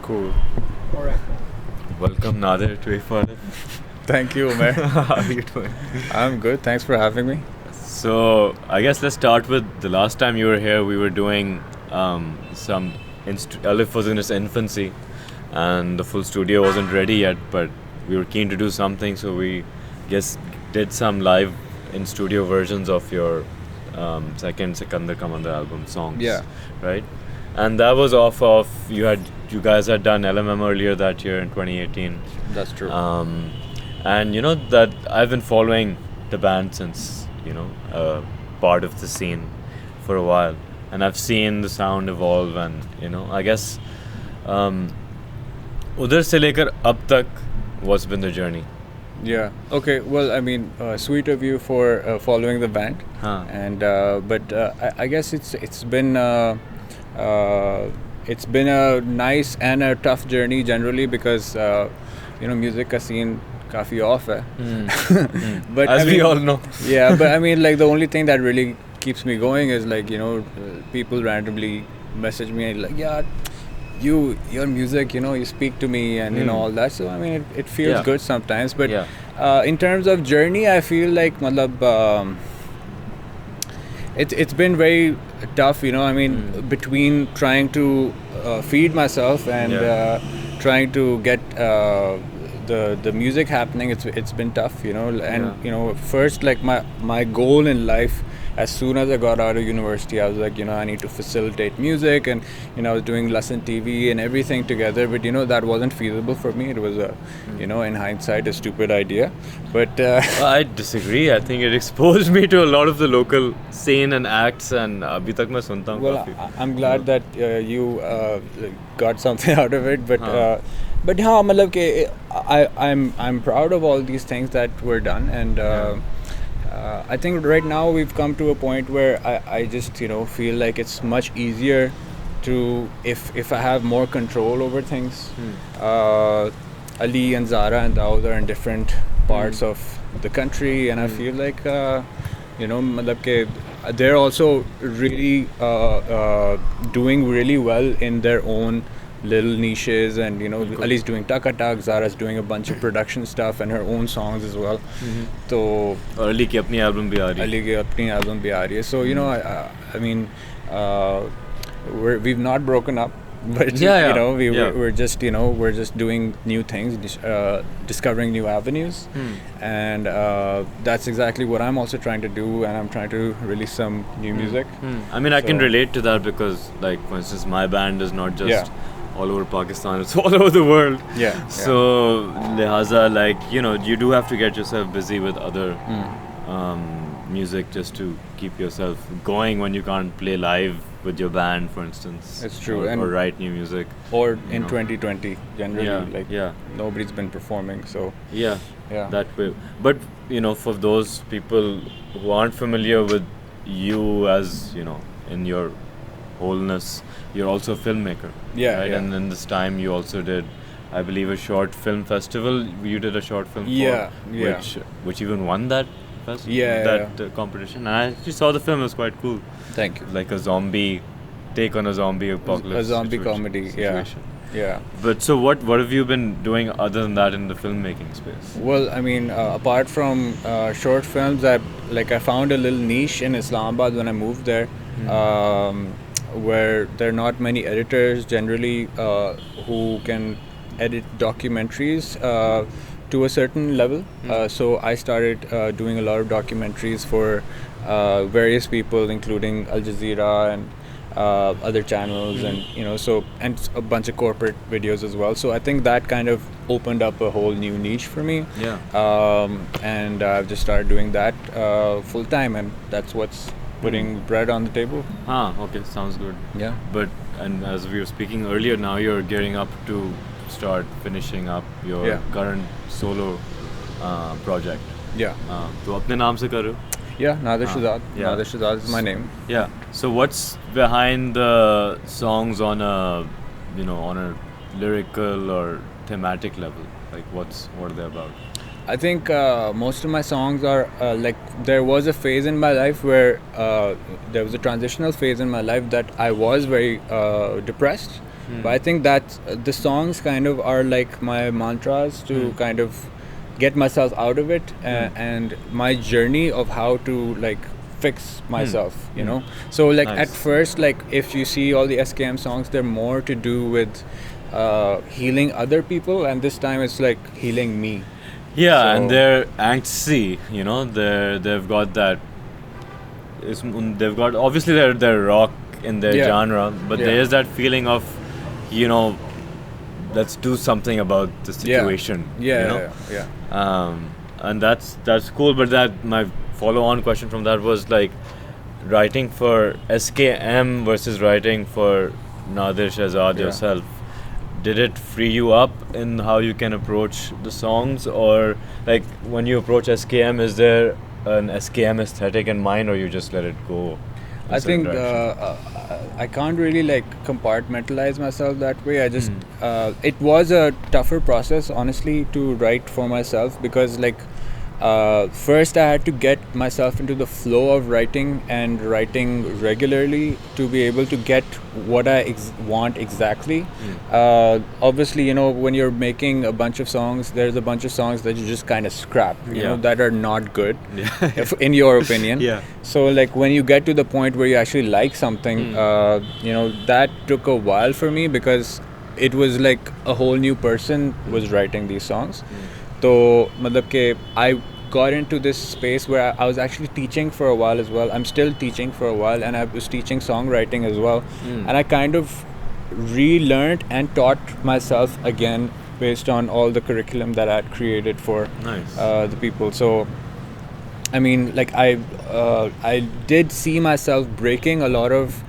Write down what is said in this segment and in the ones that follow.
Cool. Alright. Welcome Nadir to A4. Thank you, Umar. How are you doing? I'm good. Thanks for having me. So I guess let's start with the last time you were here. We were doing some. Aleph was in its infancy, and the full studio wasn't ready yet. But we were keen to do something, so we did some live in studio versions of your second Sikandar Ka Mandar album songs. Yeah. Right. And that was off of you guys had done LMM earlier that year in 2018. That's true. And you know that I've been following the band since part of the scene for a while, and I've seen the sound evolve, and I guess उधर से लेकर अब तक what's been the journey? Yeah. Okay. Well, I mean, sweet of you for following the band. Huh. And but I guess it's been a nice and a tough journey generally because music ka scene काफी off hai. But as we all know. Yeah, but I mean, like, the only thing that really keeps me going is like people randomly message me and like, yeah, your music, you speak to me and all that. So I mean, it feels good sometimes. But in terms of journey, I feel like it's been very tough. I mean, between trying to feed myself and trying to get the music happening, it's been tough, and first, like, my goal in life, as soon as I got out of university, I was like, I need to facilitate music, and I was doing lesson TV and everything together, but that wasn't feasible for me. It was in hindsight, a stupid idea, but I disagree. I think it exposed me to a lot of the local scene and acts, and abhi tak main sunta hu well, kafi. I'm glad that you got something out of it, but हाँ, मतलब कि I'm proud of all these things that were done, and I think right now we've come to a point where I just feel like it's much easier to if I have more control over things. Ali and Zara and Daud are in different parts of the country, and I feel like मतलब कि they're also really doing really well in their own little niches, and Ali's doing Taka Tak, Zara's doing a bunch of production stuff and her own songs as well. So Ali ki apni album bhi aa rahi hai. Ali ki apni album bhi aa rahi hai. So I mean, we've not broken up, but we're just we're just doing new things, discovering new avenues, and that's exactly what I'm also trying to do, and I'm trying to release some new music. I mean, I can relate to that because, like, for instance, my band is not just all over Pakistan, it's all over the world. So lihaza, like, you do have to get yourself busy with other music just to keep yourself going when you can't play live with your band, for instance. It's true. Or write new music. Or in 2020, generally, nobody's been performing, so that way. But for those people who aren't familiar with you as in your wholeness, you're also a filmmaker, right? And in this time you also did, I believe, a short film festival. You did a short film which even won that competition. And I actually saw the film. It was quite cool. Thank you. Like a zombie take on a zombie apocalypse, a zombie comedy situation. Yeah. But so what have you been doing other than that in the filmmaking space? Well, I mean, apart from short films, I found a little niche in Islamabad when I moved there, where there are not many editors generally who can edit documentaries to a certain level. So I started doing a lot of documentaries for various people, including Al Jazeera and other channels, and and a bunch of corporate videos as well. So I think that kind of opened up a whole new niche for me. And I've just started doing that full time, and that's what's putting bread on the table. Okay, sounds good. But and as we were speaking earlier, now you're gearing up to start finishing up your current solo project. तो अपने नाम से कर रहे हो? Nadir Shahzad. Nadir Shahzad is my name. So what's behind the songs on a on a lyrical or thematic level? Like what are they about? I think most of my songs are like, there was a phase in my life where there was a transitional phase in my life that I was very depressed. But I think that the songs kind of are like my mantras to kind of get myself out of it, and my journey of how to like fix myself, you know. So like at first, like if you see all the SKM songs, they're more to do with healing other people, and this time it's like healing me. Yeah, so, and they're angsty, you know. They've got that. They've got, obviously they're rock in their genre, but there is that feeling of, you know, let's do something about the situation. And that's cool. But that, my follow-on question from that was like, writing for SKM versus writing for Nadir Shahzad yourself. Did it free you up in how you can approach the songs, or like when you approach SKM, is there an SKM aesthetic in mind, or you just let it go? I think I can't really like compartmentalize myself that way. I just it was a tougher process, honestly, to write for myself, because like first I had to get myself into the flow of writing and writing regularly to be able to get what I want exactly. Obviously, you know, when you're making a bunch of songs, there's a bunch of songs that you just kind of scrap, you know, that are not good, in your opinion. So like when you get to the point where you actually like something, you know, that took a while for me, because it was like a whole new person was writing these songs. So, I got into this space where I was actually teaching for a while as well. I'm still teaching for a while, and I was teaching songwriting as well. And I kind of relearned and taught myself again based on all the curriculum that I had created for the people. So, I mean, like I did see myself breaking a lot of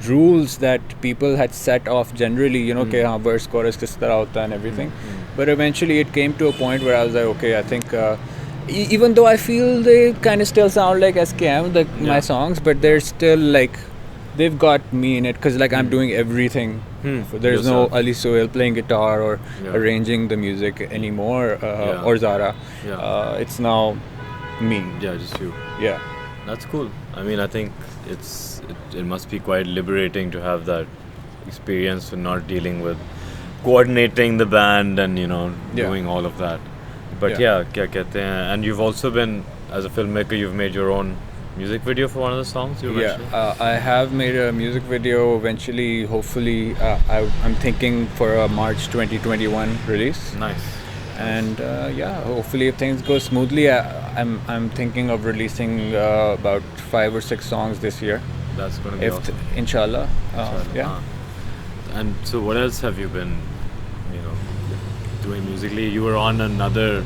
rules that people had set off generally, you know, verse, chorus, kis tarah hota and everything. But eventually it came to a point where I was like, okay, I think even though I feel they kind of still sound like SKM, my songs, but they're still like, they've got me in it, because like I'm doing everything. There's no Ali Sohail playing guitar or arranging the music anymore, or Zara. It's now me. Yeah, just you. Yeah. That's cool. I mean, I think it must be quite liberating to have that experience of not dealing with coordinating the band and, you know, doing all of that. But kya kehte hain, and you've also been, as a filmmaker, you've made your own music video for one of the songs you mentioned? I have made a music video eventually, hopefully. I'm thinking for a March 2021 release. Nice. And hopefully if things go smoothly, I'm thinking of releasing about 5 or 6 songs this year. That's going to be awesome. Inshallah. And so what else have you been, you know, doing musically? You were on another,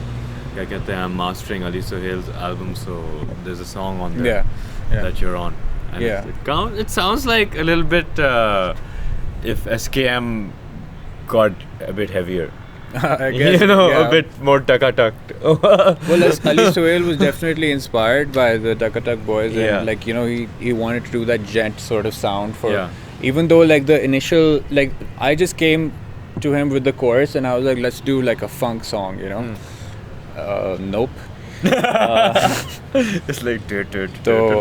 I'm mastering Ali Sohail's album, so there's a song on there that you're on. And it sounds like a little bit if SKM got a bit heavier. I guess, you know, a bit more tucked. Well, Ali Sohail was definitely inspired by the Tuck boys, and like, you know, he wanted to do that gent sort of sound for. Even though like the initial, like I just came to him with the chorus and I was like, let's do like a funk song, you know. Nope. It's like so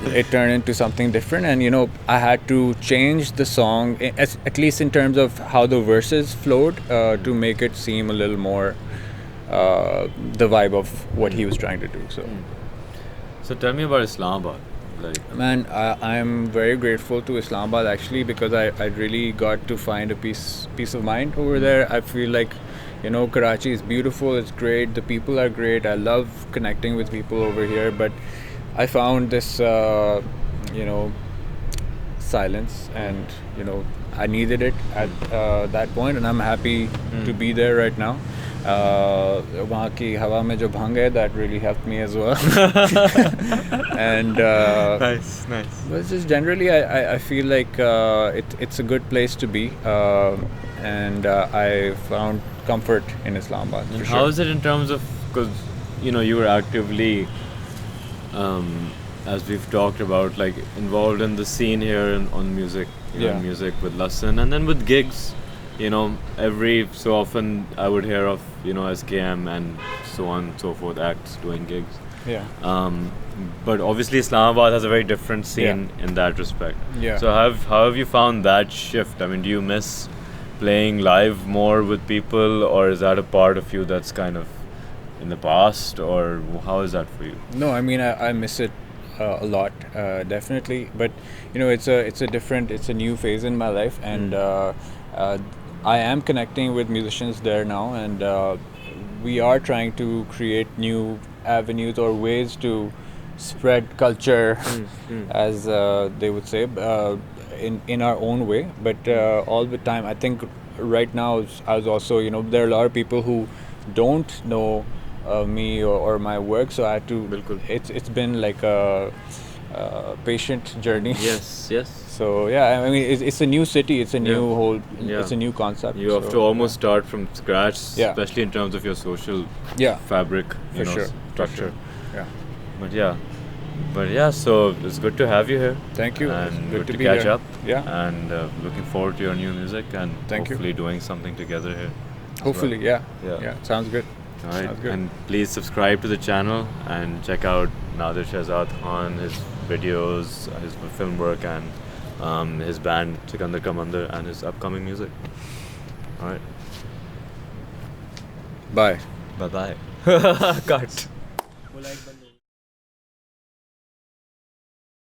it turned into something different, and you know, I had to change the song, at least in terms of how the verses flowed, to make it seem a little more the vibe of what he was trying to do. So tell me about Islamabad. Man, I'm very grateful to Islamabad actually, because I really got to find a peace of mind over there. I feel like, you know, Karachi is beautiful, it's great, the people are great, I love connecting with people over here, but I found this, you know, silence, and, you know, I needed it at that point, and I'm happy to be there right now. वहाँ की हवा में जो भंग है, that really helped me as well. And nice. But just generally I feel like it's a good place to be, and I found comfort in Islamabad. And how is it in terms of, because you know, you were actively as we've talked about, like involved in the scene here on music, you know, music with Lassan, and then with gigs every so often I would hear of, SKM and so on and so forth, acts doing gigs. Yeah. But obviously Islamabad has a very different scene in that respect. Yeah. So how have you found that shift? I mean, do you miss playing live more with people, or is that a part of you that's kind of in the past, or how is that for you? No, I mean I miss it a lot, definitely. But it's a new phase in my life, and I am connecting with musicians there now, and we are trying to create new avenues or ways to spread culture, as they would say, in our own way. But all the time, I think right now, I was also, there are a lot of people who don't know me or my work, so I had to. It's been like a patient journey. Yes. So yeah, I mean it's a new city, it's a new whole, it's a new concept. You have to almost start from scratch, especially in terms of your social fabric, structure. Yeah. But yeah, so it's good to have you here. Thank you. And good to be catch here. up. Yeah. And looking forward to your new music and hopefully doing something together here. Hopefully, yeah. Sounds good. All right. And please subscribe to the channel and check out Nadir Shahzad Khan, his videos, his film work, and his band Sikandar Ka Mandar, and his upcoming music. All right. Bye. Bye. Cut.